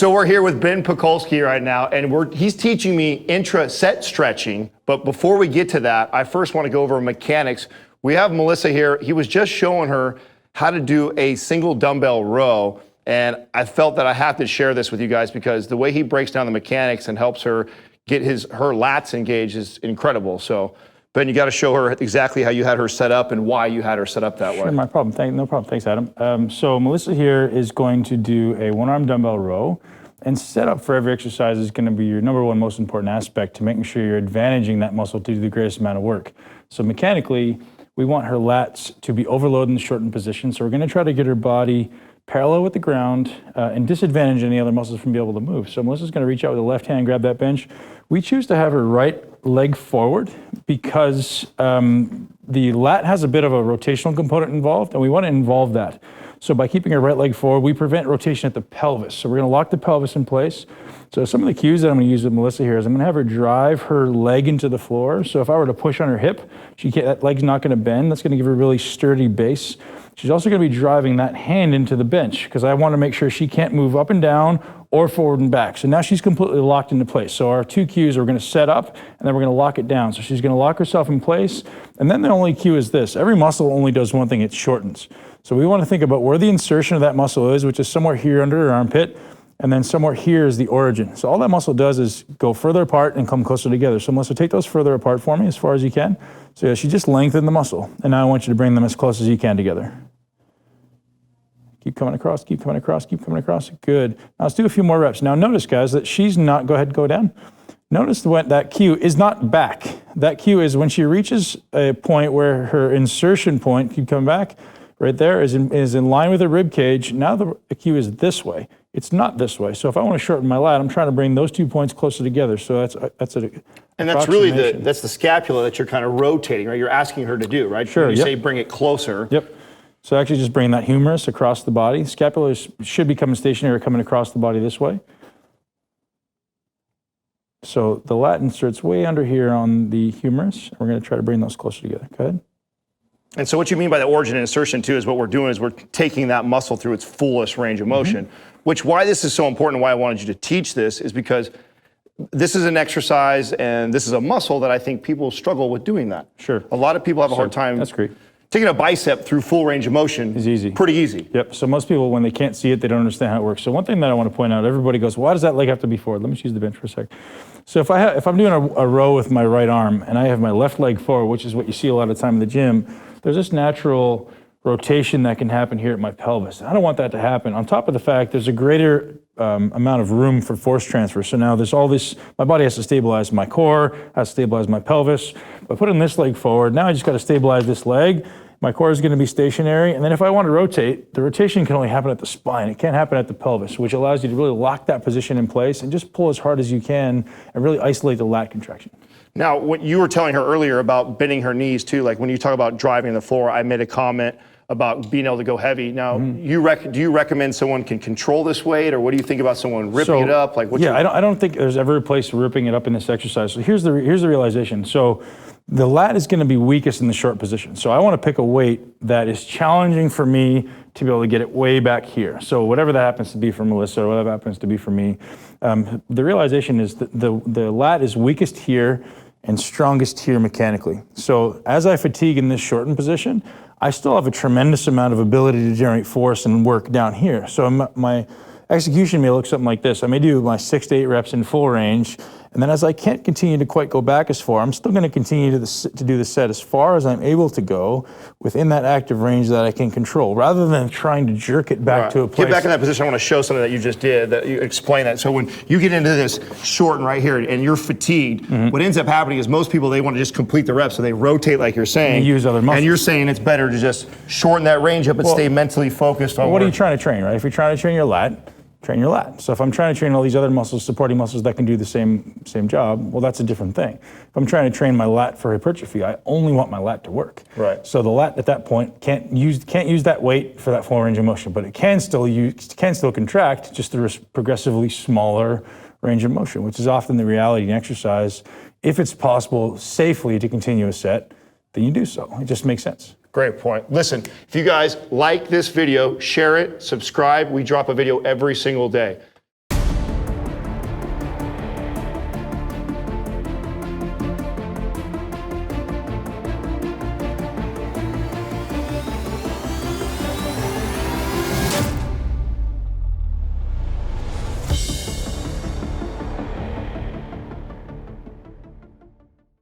So we're here with Ben Pakulski right now, and he's teaching me intra-set stretching. But before we get to that, I first want to go over mechanics. We have Melissa here. He was just showing her how to do a single dumbbell row, and I felt that I have to share this with you guys because the way he breaks down the mechanics and helps her get her lats engaged is incredible. So, Ben, you got to show her exactly how you had her set up and why you had her set up that way. No problem. Thanks, Adam. So Melissa here is going to do a one-arm dumbbell row, and setup for every exercise is going to be your number one most important aspect to making sure you're advantaging that muscle to do the greatest amount of work. So mechanically, we want her lats to be overloaded in the shortened position. So we're going to try to get her body parallel with the ground and disadvantage any other muscles from being able to move. So Melissa's going to reach out with the left hand, grab that bench. We choose to have her right leg forward because the lat has a bit of a rotational component involved, and we want to involve that. So by keeping her right leg forward, we prevent rotation at the pelvis. So we're going to lock the pelvis in place. So some of the cues that I'm going to use with Melissa here is I'm going to have her drive her leg into the floor. So if I were to push on her hip, that leg's not going to bend. That's going to give her a really sturdy base. She's also going to be driving that hand into the bench because I want to make sure she can't move up and down or forward and back. So now she's completely locked into place. So our two cues are we're going to set up and then we're going to lock it down. So she's going to lock herself in place. And then the only cue is this. Every muscle only does one thing, it shortens. So we want to think about where the insertion of that muscle is, which is somewhere here under her armpit, and then somewhere here is the origin. So all that muscle does is go further apart and come closer together. So Melissa, take those further apart for me as far as you can. So yeah, she just lengthened the muscle. And now I want you to bring them as close as you can together. Keep coming across, keep coming across, keep coming across. Good. Now let's do a few more reps. Now notice, guys, that she's not, go ahead, go down. Notice that cue is not back. That cue is when she reaches a point where her insertion point, keep coming back, right there is in line with her rib cage. Now the cue is this way. It's not this way. So if I want to shorten my lat, I'm trying to bring those 2 points closer together. So that's and that's really the scapula that you're kind of rotating, right? You're asking her to do, right? Sure. When you say bring it closer. Yep. So actually just bring that humerus across the body. Scapula should be coming stationary, coming across the body this way. So the lat inserts way under here on the humerus. We're going to try to bring those closer together. Go ahead. And so what you mean by the origin and insertion too is what we're doing is we're taking that muscle through its fullest range of motion, which why this is so important and why I wanted you to teach this is because this is an exercise and this is a muscle that I think people struggle with doing that. Sure. A lot of people have a hard time. That's great. Taking a bicep through full range of motion is easy. Pretty easy. Yep. So most people, when they can't see it, they don't understand how it works. So one thing that I want to point out, everybody goes, why does that leg have to be forward? Let me use the bench for a sec. So if I'm doing a row with my right arm and I have my left leg forward, which is what you see a lot of time in the gym, there's this natural rotation that can happen here at my pelvis. I don't want that to happen. On top of the fact, there's a greater amount of room for force transfer. So now there's all this, my body has to stabilize my core, has to stabilize my pelvis. By putting this leg forward, now I just got to stabilize this leg. My core is going to be stationary, and then if I want to rotate, the rotation can only happen at the spine. It can't happen at the pelvis, which allows you to really lock that position in place and just pull as hard as you can and really isolate the lat contraction. Now, what you were telling her earlier about bending her knees too, like when you talk about driving the floor, I made a comment about being able to go heavy. Now, do you recommend someone can control this weight, or what do you think about someone ripping it up? Like, I don't think there's ever a place for ripping it up in this exercise. So here's the realization. So the lat is going to be weakest in the short position. So I want to pick a weight that is challenging for me to be able to get it way back here. So whatever that happens to be for Melissa or whatever happens to be for me, the realization is that the lat is weakest here and strongest here mechanically. So as I fatigue in this shortened position, I still have a tremendous amount of ability to generate force and work down here. So my execution may look something like this. I may do my 6 to 8 reps in full range, and then as I can't continue to quite go back as far, I'm still going to continue to do the set as far as I'm able to go within that active range that I can control, rather than trying to jerk it back to a place. Get back in that position. I want to show something that you just did, that you explain that. So when you get into this shorten right here and you're fatigued, what ends up happening is most people, they want to just complete the reps, so they rotate like you're saying. And use other muscles. And you're saying it's better to just shorten that range up and stay mentally focused on what are you trying to train, right? If you're trying to train your lat, train your lat. So if I'm trying to train all these other muscles, supporting muscles that can do the same job, well, that's a different thing. If I'm trying to train my lat for hypertrophy, I only want my lat to work. Right. So the lat at that point can't use that weight for that full range of motion, but it can still contract just through a progressively smaller range of motion, which is often the reality in exercise. If it's possible safely to continue a set, then you do so. It just makes sense. Great point. Listen, if you guys like this video, share it, subscribe. We drop a video every single day.